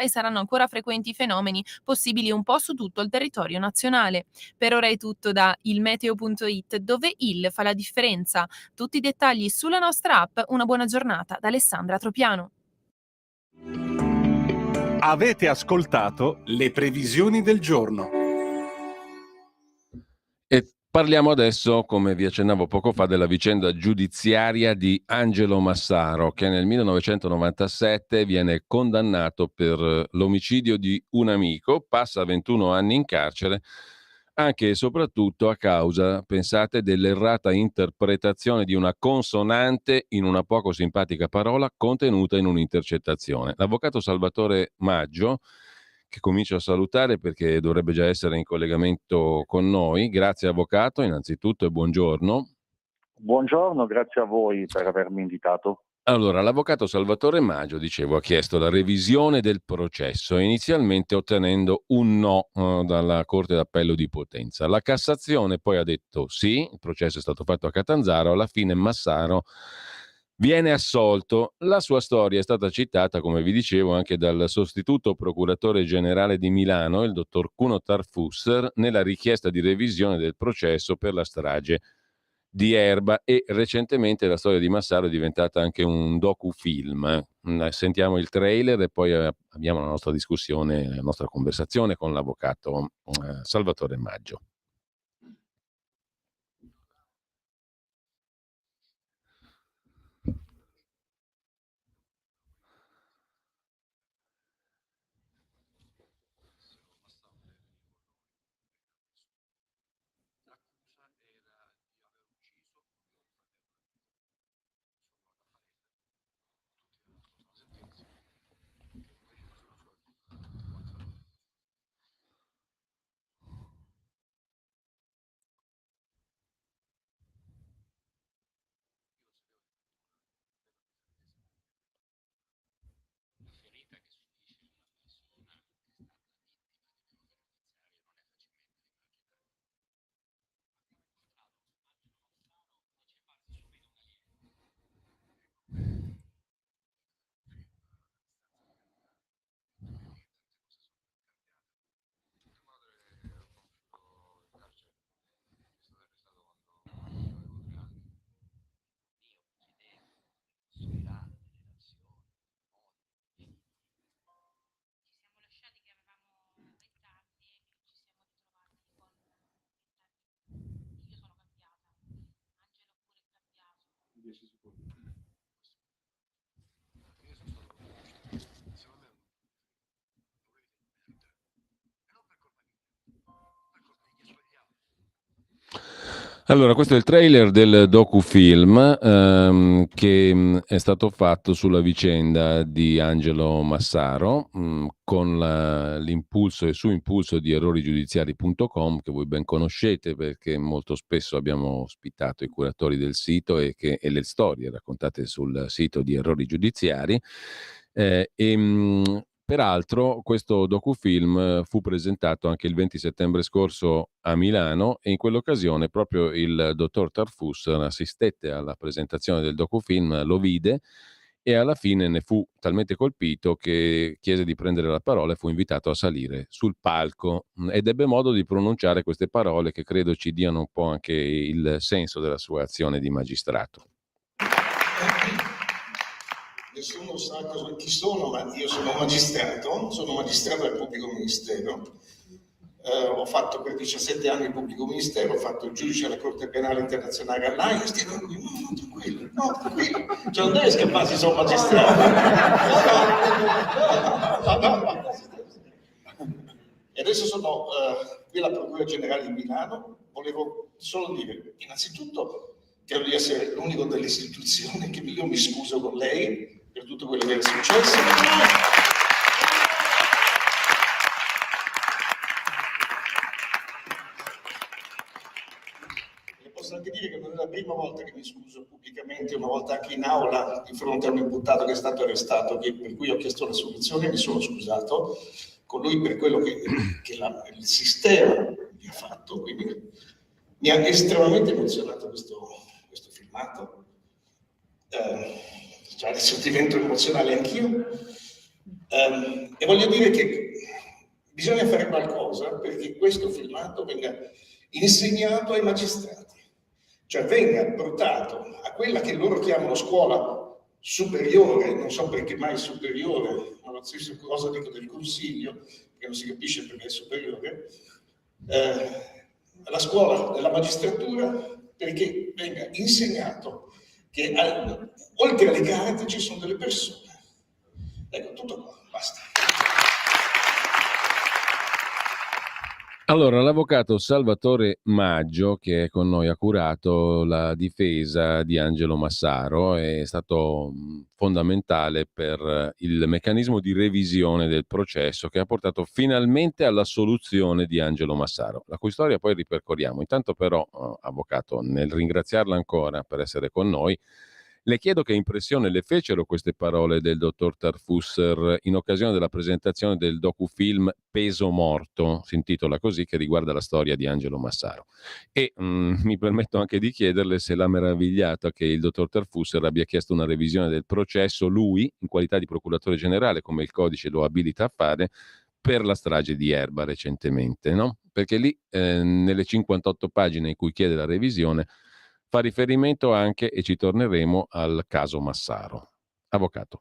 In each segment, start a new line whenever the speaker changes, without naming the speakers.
e saranno ancora frequenti fenomeni possibili un po' su tutto il territorio nazionale. Per ora è tutto da ilmeteo.it, dove il fa la differenza. Tutti i dettagli sulla nostra app. Una buona giornata da Alessandra Tropiano.
Avete ascoltato le previsioni del giorno.
E parliamo adesso, come vi accennavo poco fa, della vicenda giudiziaria di Angelo Massaro, che nel 1997 viene condannato per l'omicidio di un amico, passa 21 anni in carcere, anche e soprattutto a causa, pensate, dell'errata interpretazione di una consonante in una poco simpatica parola contenuta in un'intercettazione. L'avvocato Salvatore Maggio, che comincio a salutare perché dovrebbe già essere in collegamento con noi. Grazie avvocato, innanzitutto, e buongiorno.
Buongiorno, grazie a voi per avermi invitato.
Allora, l'avvocato Salvatore Maggio, dicevo, ha chiesto la revisione del processo, inizialmente ottenendo un no dalla Corte d'Appello di Potenza. La Cassazione poi ha detto sì, il processo è stato fatto a Catanzaro, alla fine Massaro viene assolto. La sua storia è stata citata, come vi dicevo, anche dal sostituto procuratore generale di Milano, il dottor Cuno Tarfusser, nella richiesta di revisione del processo per la strage di Erba, e recentemente la storia di Massaro è diventata anche un docufilm. Sentiamo il trailer e poi abbiamo la nostra discussione, la nostra conversazione con l'avvocato Salvatore Maggio. Allora, questo è il trailer del docufilm che è stato fatto sulla vicenda di Angelo Massaro con l'impulso e su impulso di errorigiudiziari.com, che voi ben conoscete perché molto spesso abbiamo ospitato i curatori del sito e le storie raccontate sul sito di Errori Giudiziari. Peraltro questo docufilm fu presentato anche il 20 settembre scorso a Milano e in quell'occasione proprio il dottor Tarfusser assistette alla presentazione del docufilm, lo vide e alla fine ne fu talmente colpito che chiese di prendere la parola e fu invitato a salire sul palco ed ebbe modo di pronunciare queste parole che credo ci diano un po' anche il senso della sua azione di magistrato.
Nessuno sa chi sono, ma io sono magistrato del pubblico ministero. Ho fatto per 17 anni il pubblico ministero, ho fatto il giudice alla Corte Penale Internazionale all'AIA, stiamo qui, tranquillo, cioè non deve scapparsi, sono magistrato. E adesso sono qui alla Procura Generale di Milano, volevo solo dire, innanzitutto, credo di essere l'unico delle istituzioni che io mi scuso con lei per tutto quello che è successo. E posso anche dire che non è la prima volta che mi scuso pubblicamente, una volta anche in aula di fronte a un imputato che è stato arrestato, per cui ho chiesto la soluzione e mi sono scusato con lui per quello che il sistema gli ha fatto. Quindi mi ha estremamente emozionato questo filmato. Cioè adesso divento emozionale anch'io. E voglio dire che bisogna fare qualcosa perché questo filmato venga insegnato ai magistrati, cioè venga portato a quella che loro chiamano scuola superiore, non so perché mai superiore, ma la stessa cosa dico del consiglio, che non si capisce perché è superiore, alla scuola della magistratura, perché venga insegnato che oltre alle carte ci sono delle persone. Ecco, tutto qua, basta.
Allora, l'avvocato Salvatore Maggio, che è con noi, ha curato la difesa di Angelo Massaro, è stato fondamentale per il meccanismo di revisione del processo che ha portato finalmente alla soluzione di Angelo Massaro, la cui storia poi ripercorriamo. Intanto però, avvocato, nel ringraziarla ancora per essere con noi, le chiedo che impressione le fecero queste parole del dottor Tarfusser in occasione della presentazione del docufilm Peso Morto, si intitola così, che riguarda la storia di Angelo Massaro. E mi permetto anche di chiederle se l'ha meravigliata che il dottor Tarfusser abbia chiesto una revisione del processo, lui, in qualità di procuratore generale, come il codice lo abilita a fare, per la strage di Erba recentemente, no? Perché lì, nelle 58 pagine in cui chiede la revisione, fa riferimento anche, e ci torneremo, al caso Massaro. Avvocato.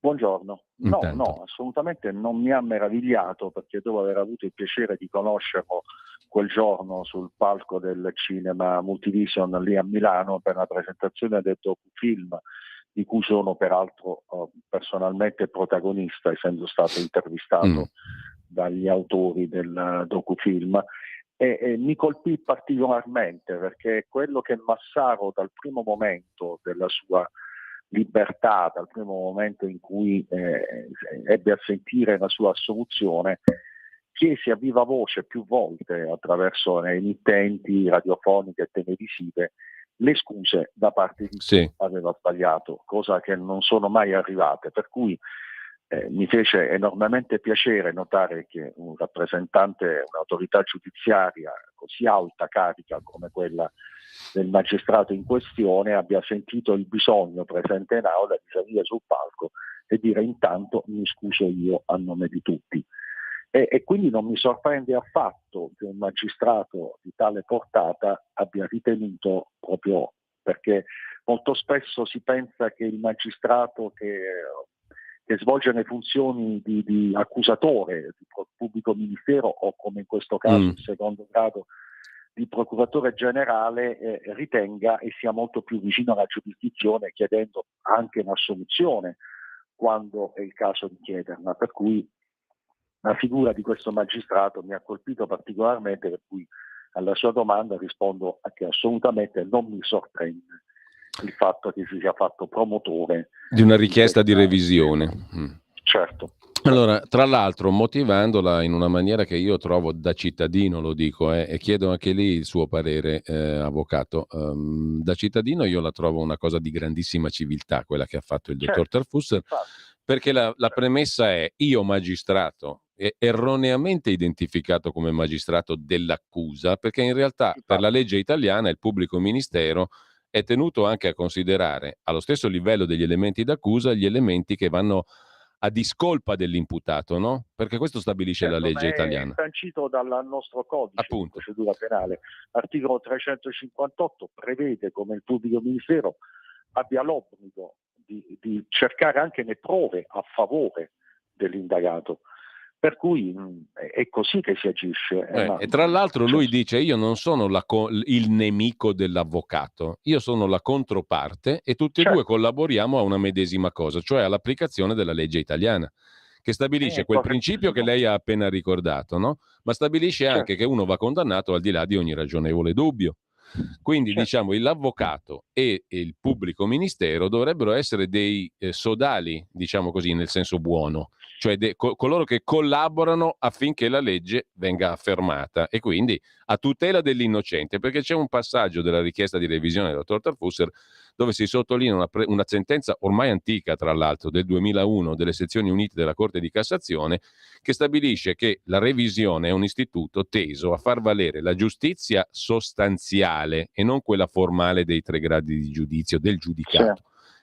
Buongiorno.
Intanto.
No, assolutamente non mi ha meravigliato, perché dopo aver avuto il piacere di conoscerlo quel giorno sul palco del cinema Multivision lì a Milano per la presentazione del docufilm, di cui sono peraltro personalmente protagonista, essendo stato intervistato dagli autori del docufilm, e mi colpì particolarmente perché quello che Massaro dal primo momento della sua libertà, dal primo momento in cui ebbe a sentire la sua assoluzione, chiese a viva voce più volte attraverso le emittenti radiofoniche e televisive le scuse da parte di chi aveva sbagliato, cosa che non sono mai arrivate, per cui mi fece enormemente piacere notare che un rappresentante, un'autorità giudiziaria così alta carica come quella del magistrato in questione abbia sentito il bisogno presente in aula di salire sul palco e dire: intanto mi scuso io a nome di tutti. E quindi non mi sorprende affatto che un magistrato di tale portata abbia ritenuto, proprio perché molto spesso si pensa che il magistrato che svolge le funzioni di accusatore, di pubblico ministero o, come in questo caso, il secondo grado di procuratore generale, ritenga e sia molto più vicino alla giurisdizione, chiedendo anche un'assoluzione quando è il caso di chiederla. Per cui la figura di questo magistrato mi ha colpito particolarmente, per cui alla sua domanda rispondo che assolutamente non mi sorprende il fatto che si sia fatto promotore
di una richiesta di revisione.
Certo.
Allora, tra l'altro, motivandola in una maniera che io trovo da cittadino, lo dico, e chiedo anche lì il suo parere, avvocato. Da cittadino io la trovo una cosa di grandissima civiltà, quella che ha fatto il dottor Tarfusser, perché la premessa è: io magistrato, erroneamente identificato come magistrato dell'accusa, perché in realtà per la legge italiana il pubblico ministero è tenuto anche a considerare allo stesso livello degli elementi d'accusa gli elementi che vanno a discolpa dell'imputato, no? Perché questo stabilisce la legge italiana.
È sancito dal nostro codice di procedura penale. L'articolo 358 prevede come il pubblico ministero abbia l'obbligo di cercare anche le prove a favore dell'indagato. Per cui è così che si agisce.
E tra l'altro lui dice: io non sono il nemico dell'avvocato, io sono la controparte e tutti e due collaboriamo a una medesima cosa, cioè all'applicazione della legge italiana, che stabilisce quel principio che lei ha appena ricordato, no? Ma stabilisce anche che uno va condannato al di là di ogni ragionevole dubbio. Quindi diciamo l'avvocato e il pubblico ministero dovrebbero essere dei sodali, diciamo così, nel senso buono, cioè coloro che collaborano affinché la legge venga affermata e quindi a tutela dell'innocente, perché c'è un passaggio della richiesta di revisione del dottor Tarfusser dove si sottolinea una sentenza ormai antica, tra l'altro, del 2001 delle sezioni unite della Corte di Cassazione, che stabilisce che la revisione è un istituto teso a far valere la giustizia sostanziale e non quella formale dei 3 gradi di giudizio del giudicato.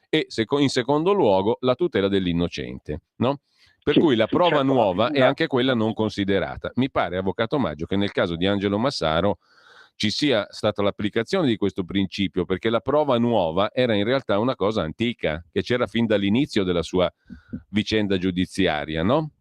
e in secondo luogo la tutela dell'innocente, no? Per cui la prova
certo,
nuova è anche quella non considerata. Mi pare, avvocato Maggio, che nel caso di Angelo Massaro ci sia stata l'applicazione di questo principio, perché la prova nuova era in realtà una cosa antica, che c'era fin dall'inizio della sua vicenda giudiziaria, no?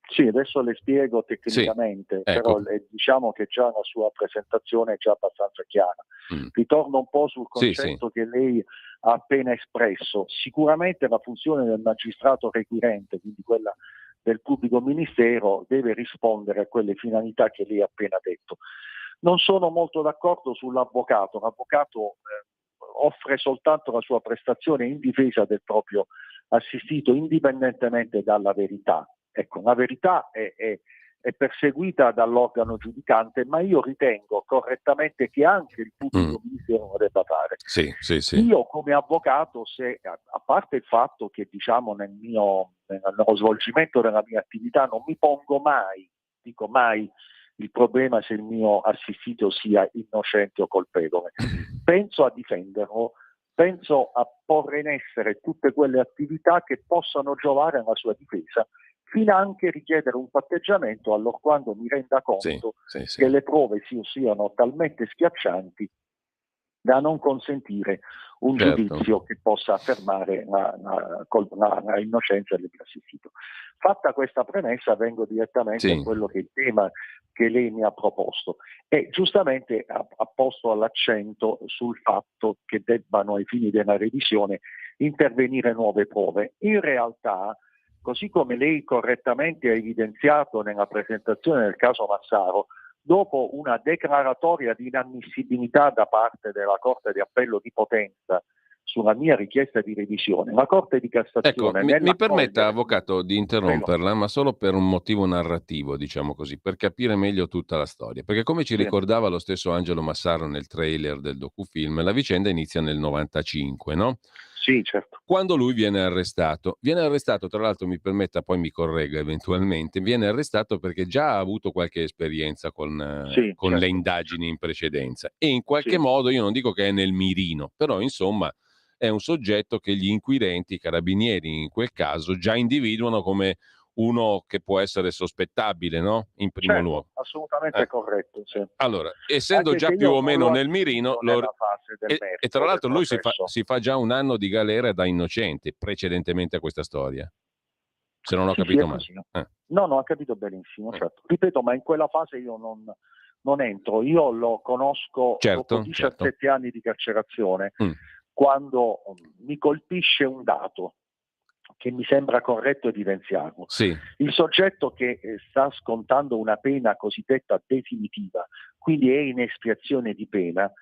Sì, adesso le spiego
Sì,
tecnicamente,
ecco.
però diciamo che già la sua presentazione è già abbastanza chiara. Ritorno un po' sul concetto che lei ha appena espresso. Sicuramente la funzione del magistrato requirente, quindi quella del pubblico ministero, deve rispondere a quelle finalità che lei ha appena detto. Non sono molto d'accordo sull'avvocato. L'avvocato offre soltanto la sua prestazione in difesa del proprio assistito, indipendentemente dalla verità. Ecco, la verità è perseguita dall'organo giudicante, ma io ritengo correttamente che anche il pubblico ministero lo debba fare.
Sì.
Io come avvocato, a parte il fatto che diciamo nello svolgimento della mia attività non mi pongo mai, dico mai, il problema se il mio assistito sia innocente o colpevole, penso a difenderlo, penso a porre in essere tutte quelle attività che possano giovare alla sua difesa, fino anche richiedere un patteggiamento allorquando mi renda conto che le prove siano talmente schiaccianti da non consentire un giudizio che possa affermare la innocenza del mio assistito. Fatta questa premessa, vengo direttamente a quello che è il tema che lei mi ha proposto, e giustamente ha posto l'accento sul fatto che debbano, ai fini della revisione, intervenire nuove prove. In realtà, così come lei correttamente ha evidenziato nella presentazione del caso Massaro, dopo una declaratoria di inammissibilità da parte della Corte di Appello di Potenza sulla mia richiesta di revisione, la Corte di Cassazione...
Ecco, mi permetta, avvocato, di interromperla, ma solo per un motivo narrativo, diciamo così, per capire meglio tutta la storia. Perché come ci ricordava lo stesso Angelo Massaro nel trailer del docufilm, la vicenda inizia nel 95, no?
Sì, certo.
Quando lui viene arrestato, tra l'altro, mi permetta, poi mi corregga eventualmente, viene arrestato perché già ha avuto qualche esperienza con le indagini in precedenza e in qualche modo, io non dico che è nel mirino, però insomma è un soggetto che gli inquirenti, i carabinieri in quel caso, già individuano come uno che può essere sospettabile, no? In primo luogo.
Assolutamente corretto. Sì.
Allora, essendo già più o meno nel mirino, e tra l'altro lui si fa già un anno di galera da innocente, precedentemente a questa storia. Se non ho capito male.
No, ho capito benissimo, certo. Ripeto, ma in quella fase io non entro. Io lo conosco dopo 17 anni di carcerazione, quando mi colpisce un dato che mi sembra corretto evidenziarlo. Il soggetto che sta scontando una pena cosiddetta definitiva, quindi è in espiazione di pena,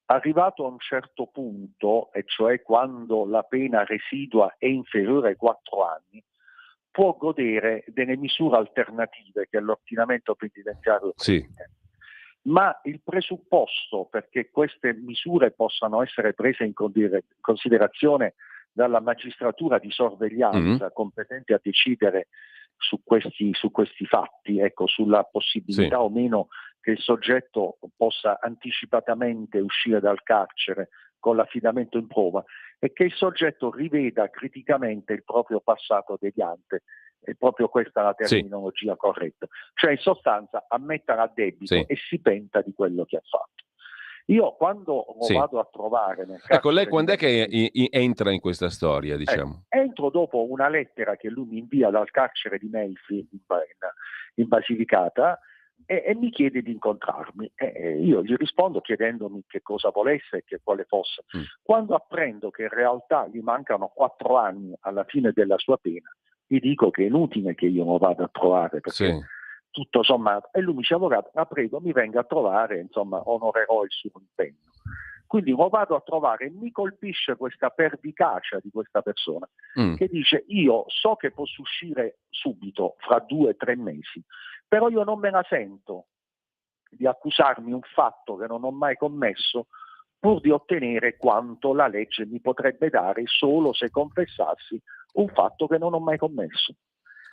arrivato a un certo punto, e cioè quando la pena residua è inferiore ai 4 anni, può godere delle misure alternative che l'ordinamento penitenziario prevede. Ma il presupposto perché queste misure possano essere prese in considerazione dalla magistratura di sorveglianza competente a decidere su questi fatti, ecco, sulla possibilità o meno che il soggetto possa anticipatamente uscire dal carcere con l'affidamento in prova, è che il soggetto riveda criticamente il proprio passato deviante. È proprio questa la terminologia corretta, cioè in sostanza ammettere a debito e si penta di quello che ha fatto. Io quando lo vado a trovare nel carcere...
Ecco, lei quando è che entra in questa storia, diciamo?
Entro dopo una lettera che lui mi invia dal carcere di Melfi in Basilicata e mi chiede di incontrarmi. Io gli rispondo chiedendomi che cosa volesse e che quale fosse. Quando apprendo che in realtà gli mancano 4 anni alla fine della sua pena, gli dico che è inutile che io lo vada a trovare, perché tutto sommato, e lui mi dice: avvocato, la prego, mi venga a trovare, insomma, onorerò il suo impegno. Quindi lo vado a trovare e mi colpisce questa pervicacia di questa persona che dice: io so che posso uscire subito, fra 2 o 3 mesi, però io non me la sento di accusarmi un fatto che non ho mai commesso pur di ottenere quanto la legge mi potrebbe dare solo se confessassi un fatto che non ho mai commesso.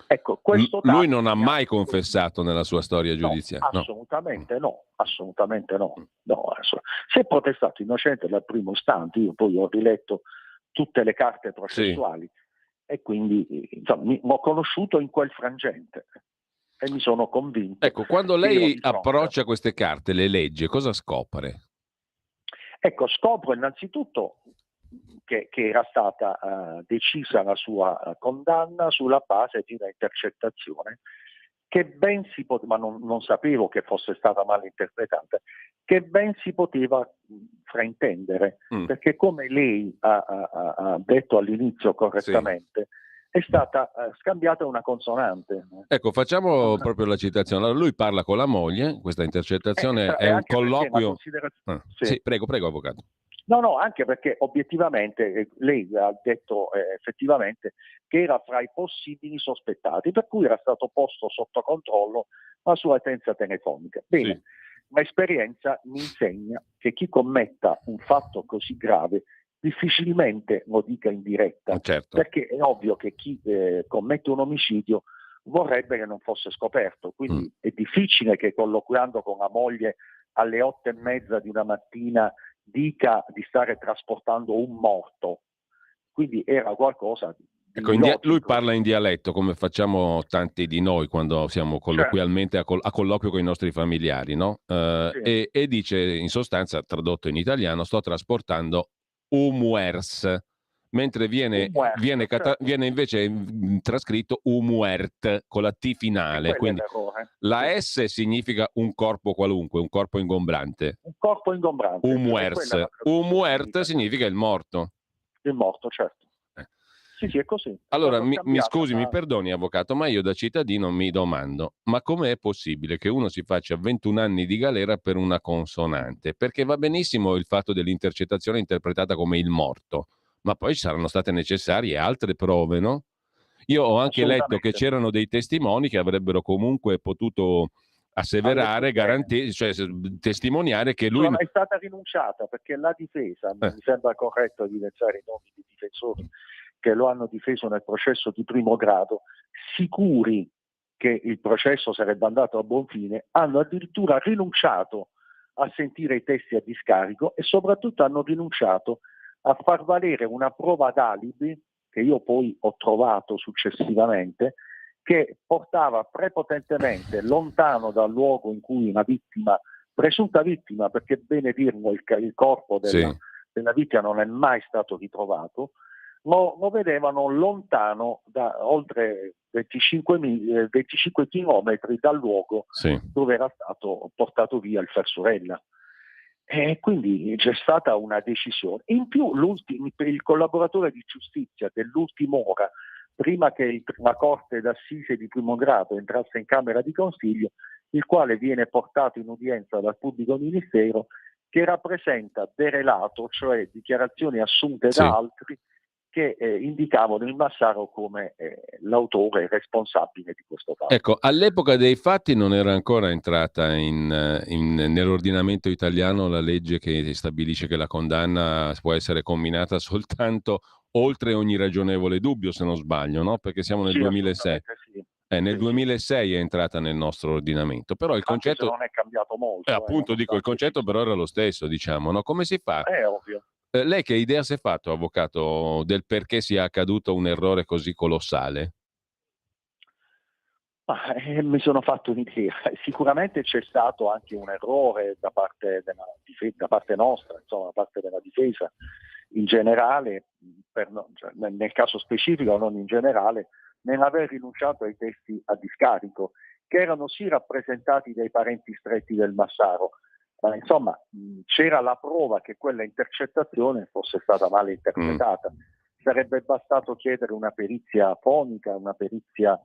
Ecco, questo
lui non ha mai confessato nella sua storia giudiziaria?
No, assolutamente no. Se è protestato innocente dal primo istante, io poi ho riletto tutte le carte processuali, e quindi insomma, ho conosciuto in quel frangente e mi sono convinto.
Ecco, quando
che ero
lei
di fronte.
approccia queste carte, le legge, cosa scopre?
Ecco, scopro innanzitutto che era stata decisa la sua condanna sulla base di una intercettazione che ben si poteva, ma non sapevo che fosse stata mal interpretata, che ben si poteva fraintendere, perché come lei ha detto all'inizio correttamente, è stata scambiata una consonante.
Ecco, facciamo proprio la citazione. Allora, lui parla con la moglie, questa intercettazione è un
anche
colloquio.
Sì.
Sì, prego, avvocato.
No, anche perché obiettivamente lei ha detto effettivamente che era fra i possibili sospettati, per cui era stato posto sotto controllo la sua utenza telefonica. Bene,
Sì.
ma esperienza mi insegna che chi commetta un fatto così grave difficilmente lo dica in diretta,
Certo.
perché è ovvio che chi commette un omicidio vorrebbe che non fosse scoperto, quindi è difficile che colloquiando con la moglie alle 8:30 di una mattina dica di stare trasportando un morto, quindi era qualcosa di
Ecco,
illogico.
lui parla in dialetto come facciamo tanti di noi quando siamo colloquialmente a colloquio con i nostri familiari, no?
Sì.
E dice in sostanza, tradotto in italiano, sto trasportando umuers, mentre viene
Certo.
invece trascritto umuert con la T finale,
Quello è
quindi
l'errore.
la
Sì.
S significa un corpo qualunque, un corpo ingombrante.
Un corpo ingombrante.
Umuers,
Quella è la traduzione in
umuert
italiano.
significa il morto.
Il morto, certo. Sì, è così. È
Allora,
stata
mi
scambiata,
scusi, mi perdoni, avvocato, ma io da cittadino mi domando, ma com'è possibile che uno si faccia 21 anni di galera per una consonante? Perché va benissimo il fatto dell'intercettazione interpretata come il morto, ma poi ci saranno state necessarie altre prove, no? Io ho anche letto che
Assolutamente.
c'erano dei testimoni che avrebbero comunque potuto asseverare, garantire, cioè testimoniare che lui...
È stata rinunciata perché la difesa, mi sembra corretto evidenziare i nomi dei difensori che lo hanno difeso nel processo di primo grado, sicuri che il processo sarebbe andato a buon fine, hanno addirittura rinunciato a sentire i testi a discarico e soprattutto hanno rinunciato a far valere una prova d'alibi che io poi ho trovato successivamente, che portava prepotentemente lontano dal luogo in cui una vittima, presunta vittima, perché bene dirlo, il corpo della vittima non è mai stato ritrovato, lo vedevano lontano da oltre 25 chilometri dal luogo dove era stato portato via il Fersurella. E quindi c'è stata una decisione. In più il collaboratore di giustizia dell'ultima ora, prima che la Corte d'Assise di primo grado entrasse in Camera di Consiglio, il quale viene portato in udienza dal pubblico ministero, che rappresenta derelato, cioè dichiarazioni assunte da altri che indicavano il Massaro come l'autore responsabile di questo caso.
Ecco, all'epoca dei fatti non era ancora entrata nell'ordinamento italiano la legge che stabilisce che la condanna può essere comminata soltanto oltre ogni ragionevole dubbio, se non sbaglio, no? Perché siamo nel 2006.
Sì.
Nel 2006 è entrata nel nostro ordinamento, però il concetto...
Anche se non è cambiato molto.
Appunto, dico, il concetto però era lo stesso, diciamo, no? Come si fa?
È ovvio.
Lei che idea si è fatto, avvocato, del perché sia accaduto un errore così colossale?
Mi sono fatto un'idea. Sicuramente c'è stato anche un errore da parte nostra, insomma, da parte della difesa in generale, nel caso specifico, non in generale, nell'aver rinunciato ai testi a discarico, che erano sì rappresentati dai parenti stretti del Massaro, ma insomma c'era la prova che quella intercettazione fosse stata male interpretata. Sarebbe bastato chiedere una perizia fonica, una perizia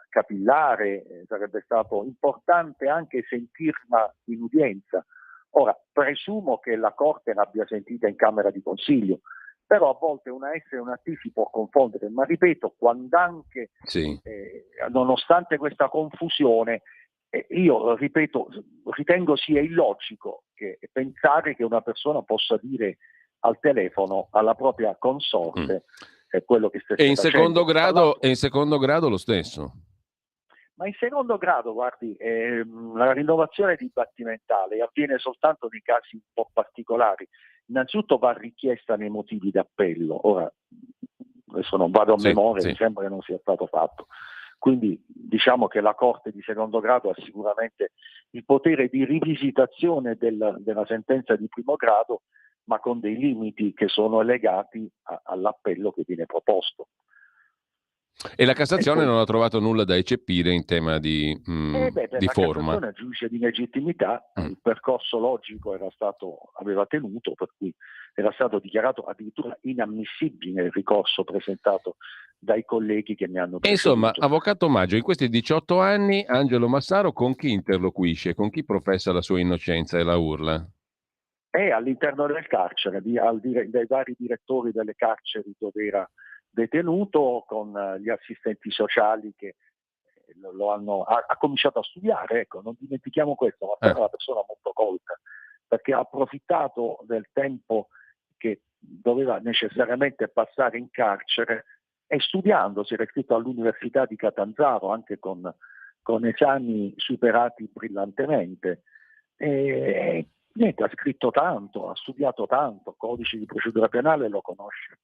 capillare, sarebbe stato importante anche sentirla in udienza. Ora, presumo che la Corte l'abbia sentita in Camera di Consiglio, però a volte una S e una T si può confondere, ma ripeto, quand'anche nonostante questa confusione, io ripeto, ritengo sia illogico pensare che una persona possa dire al telefono alla propria consorte quello che stesse facendo.
E in secondo grado lo stesso.
Ma in secondo grado, guardi, la rinnovazione dibattimentale avviene soltanto nei casi un po' particolari. Innanzitutto va richiesta nei motivi d'appello. Ora, adesso non vado a memoria, mi sembra che non sia stato fatto. Quindi diciamo che la Corte di secondo grado ha sicuramente il potere di rivisitazione della sentenza di primo grado, ma con dei limiti che sono legati all'appello che viene proposto.
E la Cassazione non ha trovato nulla da eccepire in tema di forma.
La Cassazione, giudice di legittimità, il percorso logico aveva tenuto, per cui era stato dichiarato addirittura inammissibile il ricorso presentato dai colleghi che mi hanno preceduto.
Insomma, avvocato Maggio, in questi 18 anni Angelo Massaro con chi interloquisce? Con chi professa la sua innocenza e la urla?
All'interno del carcere, dai vari direttori delle carceri dove era detenuto, con gli assistenti sociali che ha cominciato a studiare, ecco, non dimentichiamo questo, ma è una persona molto colta, perché ha approfittato del tempo che doveva necessariamente passare in carcere e studiando, si era iscritto all'Università di Catanzaro anche con esami superati brillantemente. Niente, ha scritto tanto, ha studiato tanto, codice di procedura penale lo conosce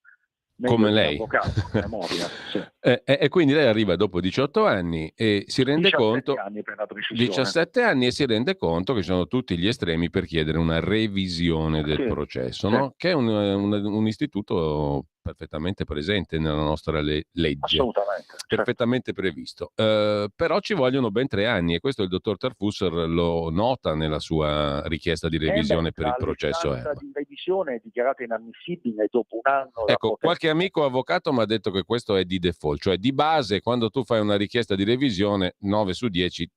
come lei.
Avvocato, memoria, sì.
E quindi lei arriva dopo 18 anni e si rende
17
conto,
anni per la precisione.
17 anni, e si rende conto che ci sono tutti gli estremi per chiedere una revisione del processo,
sì.
No? Che è un istituto perfettamente presente nella nostra legge.
Assolutamente.
Perfettamente previsto. Però ci vogliono ben 3 anni, e questo il dottor Tarfusser lo nota nella sua richiesta di revisione per il processo Erba.
La di revisione è dichiarata inammissibile dopo un anno.
Ecco, qualche amico avvocato mi ha detto che questo è di default, cioè di base quando tu fai una richiesta di revisione 9 su 10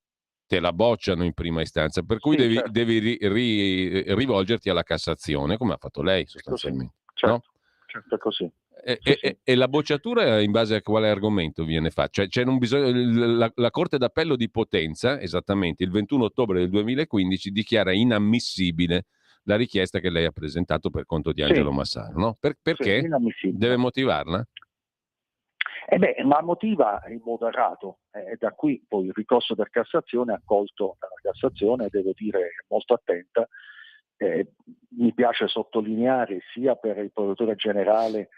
te la bocciano in prima istanza, per cui devi rivolgerti alla Cassazione, come ha fatto lei sostanzialmente.
Certo, certo, è così.
E la bocciatura in base a quale argomento viene fatta? Cioè, c'è un bisogno, la Corte d'Appello di Potenza, esattamente il 21 ottobre del 2015, dichiara inammissibile la richiesta che lei ha presentato per conto di Angelo Massaro, no? Perché? Deve motivarla?
Ma motiva in modo errato, da qui poi il ricorso per Cassazione accolto dalla Cassazione, devo dire molto attenta. Mi piace sottolineare sia per il procuratore generale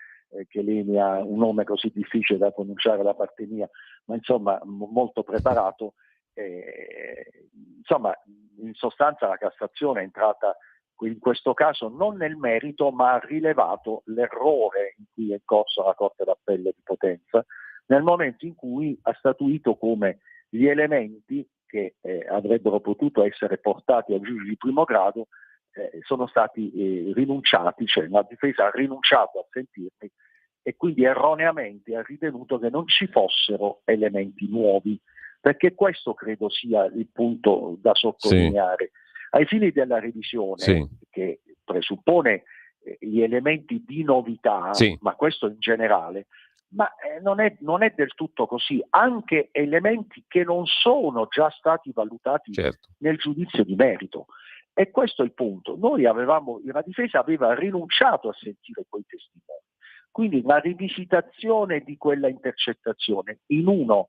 che lei mi ha un nome così difficile da pronunciare da parte mia, ma insomma molto preparato. Insomma, in sostanza la Cassazione è entrata in questo caso non nel merito, ma ha rilevato l'errore in cui è in corso la Corte d'Appello di Potenza nel momento in cui ha statuito come gli elementi che avrebbero potuto essere portati al giudice di primo grado sono stati rinunciati, cioè la difesa ha rinunciato a sentirli e quindi erroneamente ha ritenuto che non ci fossero elementi nuovi, perché questo credo sia il punto da sottolineare. Ai fini della revisione, che presuppone gli elementi di novità, ma questo in generale, ma non è del tutto così. Anche elementi che non sono già stati valutati nel giudizio di merito. E questo è il punto. La difesa aveva rinunciato a sentire quei testimoni. Quindi la rivisitazione di quella intercettazione in uno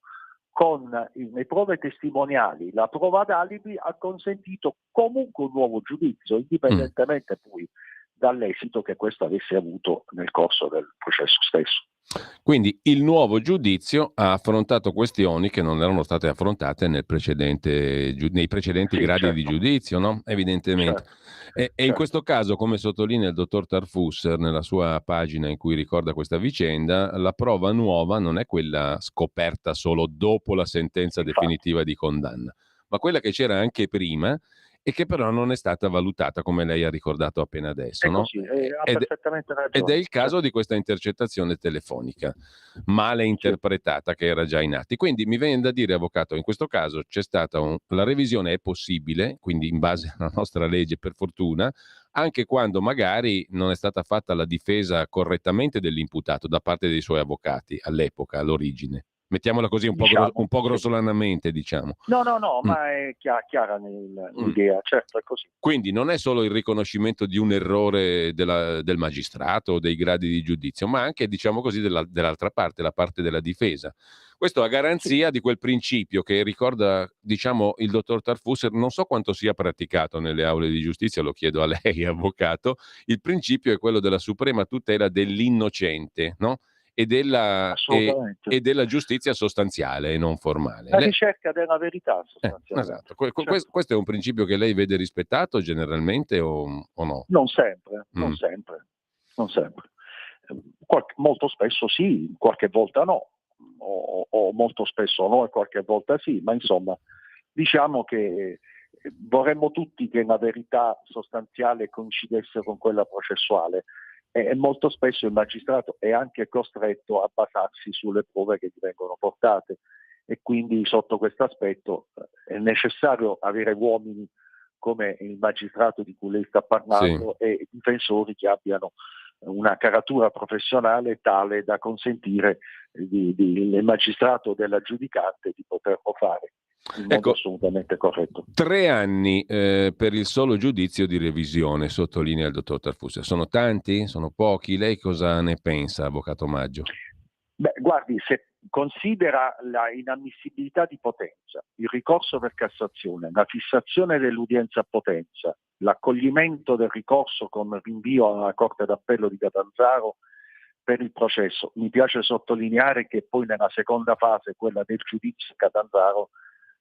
con le prove testimoniali, la prova d'alibi, ha consentito comunque un nuovo giudizio, indipendentemente poi dall'esito che questo avesse avuto nel corso del processo stesso.
Quindi il nuovo giudizio ha affrontato questioni che non erano state affrontate nei precedenti gradi di giudizio, no? Evidentemente. E in questo caso, come sottolinea il dottor Tarfusser nella sua pagina in cui ricorda questa vicenda, la prova nuova non è quella scoperta solo dopo la sentenza definitiva di condanna, ma quella che c'era anche prima e che però non è stata valutata, come lei ha ricordato appena adesso.
È così, ha perfettamente ragione.
Ed è il caso di questa intercettazione telefonica male interpretata che era già in atti. Quindi mi viene da dire, avvocato, in questo caso c'è stata la revisione è possibile, quindi in base alla nostra legge, per fortuna, anche quando magari non è stata fatta la difesa correttamente dell'imputato da parte dei suoi avvocati all'epoca, all'origine. Mettiamola così
diciamo,
un po'
sì.
grossolanamente, diciamo.
No, ma è chiara l'idea, certo è così.
Quindi non è solo il riconoscimento di un errore del magistrato o dei gradi di giudizio, ma anche, diciamo così, dell'altra parte, la parte della difesa. Questo a garanzia di quel principio che ricorda, diciamo, il dottor Tarfusser, non so quanto sia praticato nelle aule di giustizia, lo chiedo a lei, avvocato, il principio è quello della suprema tutela dell'innocente, no? E
Assolutamente.
della giustizia sostanziale e non formale.
La ricerca della verità, sostanzialmente.
Esatto.
Certo.
Questo è un principio che lei vede rispettato generalmente o no?
Non sempre. Molto spesso sì, qualche volta no, o molto spesso no e qualche volta sì, ma insomma diciamo che vorremmo tutti che la verità sostanziale coincidesse con quella processuale e molto spesso il magistrato è anche costretto a basarsi sulle prove che gli vengono portate e quindi sotto questo aspetto è necessario avere uomini come il magistrato di cui lei sta parlando e difensori che abbiano una caratura professionale tale da consentire il magistrato della giudicante di poterlo fare in modo assolutamente corretto.
3 anni per il solo giudizio di revisione, sottolinea il dottor Tarfusser. Sono tanti? Sono pochi? Lei cosa ne pensa, avvocato Maggio?
Beh, guardi, se considera la inammissibilità di potenza, il ricorso per Cassazione, la fissazione dell'udienza a potenza, l'accoglimento del ricorso con rinvio alla Corte d'Appello di Catanzaro per il processo. Mi piace sottolineare che poi nella seconda fase, quella del giudizio a Catanzaro,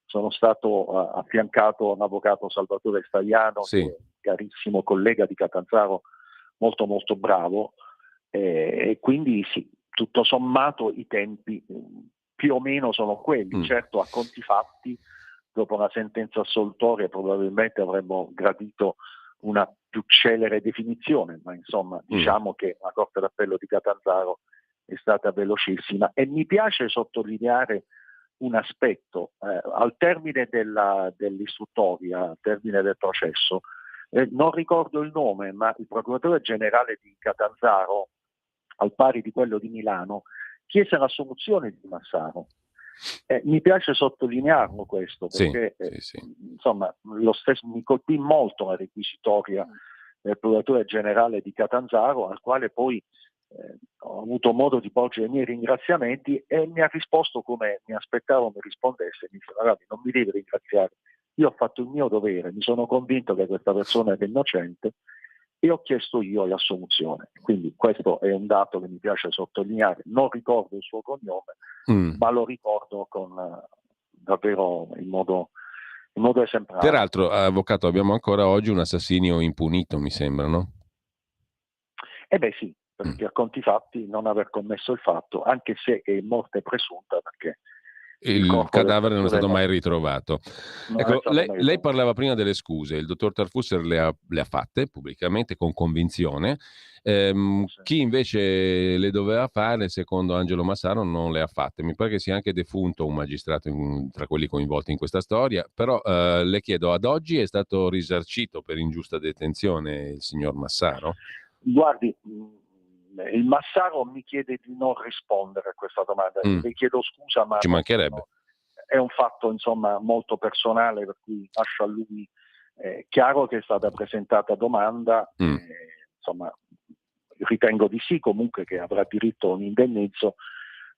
sono stato affiancato all'avvocato Salvatore Stagliano, che è un carissimo collega di Catanzaro, molto molto bravo, e quindi sì, tutto sommato i tempi più o meno sono quelli. Certo, a conti fatti, dopo una sentenza assolutoria probabilmente avremmo gradito una più celere definizione, ma insomma diciamo che la Corte d'Appello di Catanzaro è stata velocissima e mi piace sottolineare un aspetto, al termine dell'istruttoria, al termine del processo, non ricordo il nome, ma il procuratore generale di Catanzaro, al pari di quello di Milano, chiese l'assoluzione di Massaro. Mi piace sottolinearlo questo perché insomma lo stesso mi colpì molto la requisitoria del procuratore generale di Catanzaro, al quale poi ho avuto modo di porgere i miei ringraziamenti e mi ha risposto come mi aspettavo mi rispondesse. Mi disse: ragazzi, non mi devi ringraziare, io ho fatto il mio dovere, mi sono convinto che questa persona era innocente e ho chiesto io l'assoluzione. Quindi questo è un dato che mi piace sottolineare. Non ricordo il suo cognome, ma lo ricordo con davvero in modo esemplare.
Peraltro, avvocato, abbiamo ancora oggi un assassinio impunito, mi sembra, no?
Beh sì, perché a conti fatti non aver commesso il fatto, anche se è morte presunta, perché
il cadavere non è stato mai ritrovato. Ecco, lei parlava prima delle scuse, il dottor Tarfusser le ha fatte pubblicamente con convinzione. Chi invece le doveva fare, secondo Angelo Massaro, non le ha fatte. Mi pare che sia anche defunto un magistrato tra quelli coinvolti in questa storia, però le chiedo, ad oggi è stato risarcito per ingiusta detenzione il signor Massaro?
Guardi, il Massaro mi chiede di non rispondere a questa domanda. Le chiedo scusa, ma
ci mancherebbe.
È un fatto insomma molto personale, per cui lascio a lui. Chiaro che è stata presentata domanda, insomma ritengo di sì, comunque che avrà diritto a un indennizzo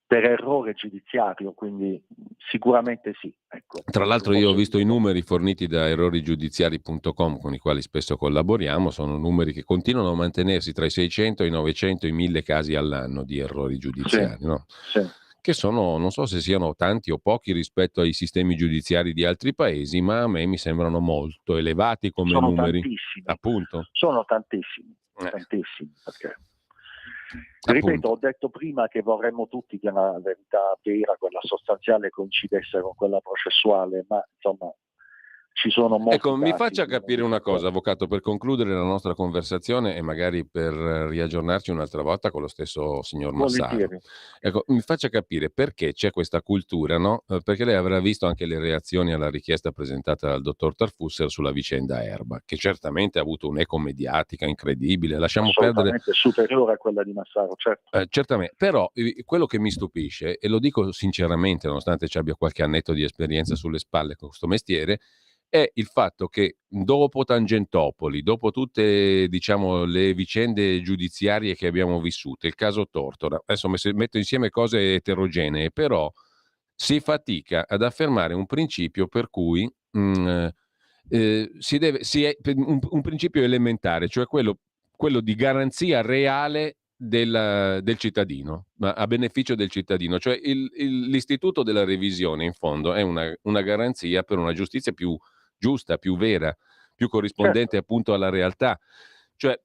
per errore giudiziario, quindi sicuramente sì. Ecco,
tra l'altro io ho visto i numeri forniti da errorigiudiziari.com con i quali spesso collaboriamo, sono numeri che continuano a mantenersi tra i 600, i 900 e i 1000 casi all'anno di errori giudiziari, no? Che sono, non so se siano tanti o pochi rispetto ai sistemi giudiziari di altri paesi, ma a me mi sembrano molto elevati come numeri.
Tantissimi.
Appunto.
Sono tantissimi, perché ripeto, ho detto prima che vorremmo tutti che la verità vera, quella sostanziale, coincidesse con quella processuale, ma insomma ci sono molti
Ecco, mi
casi
faccia
di
capire una cosa, avvocato, per concludere la nostra conversazione e magari per riaggiornarci un'altra volta con lo stesso signor Massaro.
volentieri.
Ecco, mi faccia capire perché c'è questa cultura, no? Perché lei avrà visto anche le reazioni alla richiesta presentata dal dottor Tarfusser sulla vicenda Erba, che certamente ha avuto un'eco mediatica incredibile. Lasciamo perdere.
Assolutamente superiore a quella di Massaro, certo.
Certamente, però quello che mi stupisce, e lo dico sinceramente, nonostante ci abbia qualche annetto di esperienza sulle spalle con questo mestiere, è il fatto che dopo Tangentopoli, dopo tutte, diciamo, le vicende giudiziarie che abbiamo vissuto, il caso Tortora, adesso metto insieme cose eterogenee, però si fatica ad affermare un principio per cui un principio elementare, cioè quello di garanzia reale del cittadino, ma a beneficio del cittadino. Cioè l'istituto della revisione, in fondo, è una garanzia per una giustizia più giusta, più vera, più corrispondente
Certo.
appunto alla realtà. Cioè,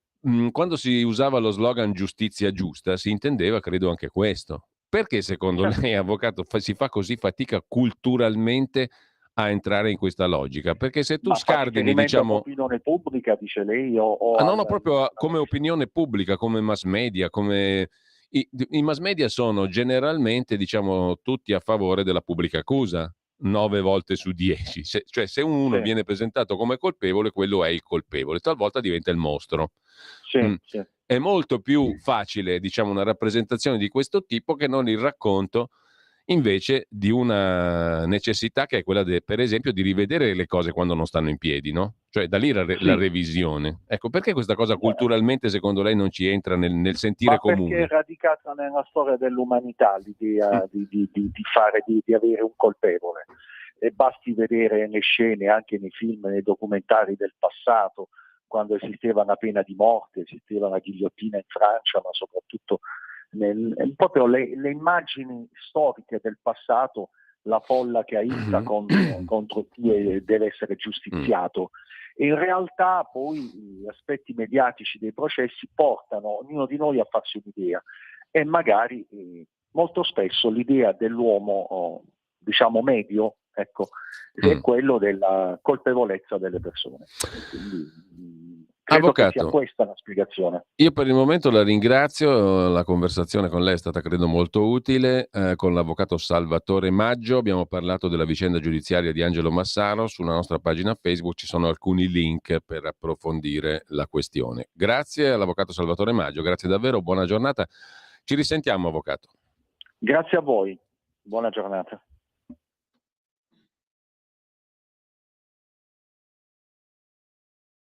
quando si usava lo slogan giustizia giusta, si intendeva, credo, anche questo. Perché secondo
Certo.
lei, avvocato, si fa così fatica culturalmente a entrare in questa logica? Perché se tu
Ma fa
scardini,
riferimento
diciamo,
all'opinione pubblica, dice lei, o
no, no,
alla
proprio come opinione pubblica, come mass media, come i mass media sono generalmente, diciamo, tutti a favore della pubblica accusa, 9 volte su 10. Cioè, se uno
Sì,
viene presentato come colpevole, quello è il colpevole, talvolta diventa il mostro.
sì,
Mm.
sì.
È molto più facile, diciamo, una rappresentazione di questo tipo che non il racconto invece di una necessità che è quella, per esempio, di rivedere le cose quando non stanno in piedi, no? Cioè da lì la
Sì.
revisione. Ecco, perché questa cosa culturalmente secondo lei non ci entra nel sentire
Ma perché è
comune?
radicata nella storia dell'umanità
Mm.
l'idea di avere un colpevole. E basti vedere le scene anche nei film, nei documentari del passato, quando esisteva una pena di morte, esisteva la ghigliottina in Francia, ma soprattutto proprio le immagini storiche del passato, la folla che aita contro chi deve essere giustiziato. E in realtà poi gli aspetti mediatici dei processi portano ognuno di noi a farsi un'idea e magari molto spesso l'idea dell'uomo, diciamo medio, ecco, è quello della colpevolezza delle persone. Quindi, credo che sia
Avvocato,
questa la spiegazione.
io per il momento la ringrazio, la conversazione con lei è stata credo molto utile, con l'avvocato Salvatore Maggio abbiamo parlato della vicenda giudiziaria di Angelo Massaro, sulla nostra pagina Facebook ci sono alcuni link per approfondire la questione. Grazie all'avvocato Salvatore Maggio, grazie davvero, buona giornata, ci risentiamo avvocato.
Grazie a voi, buona giornata.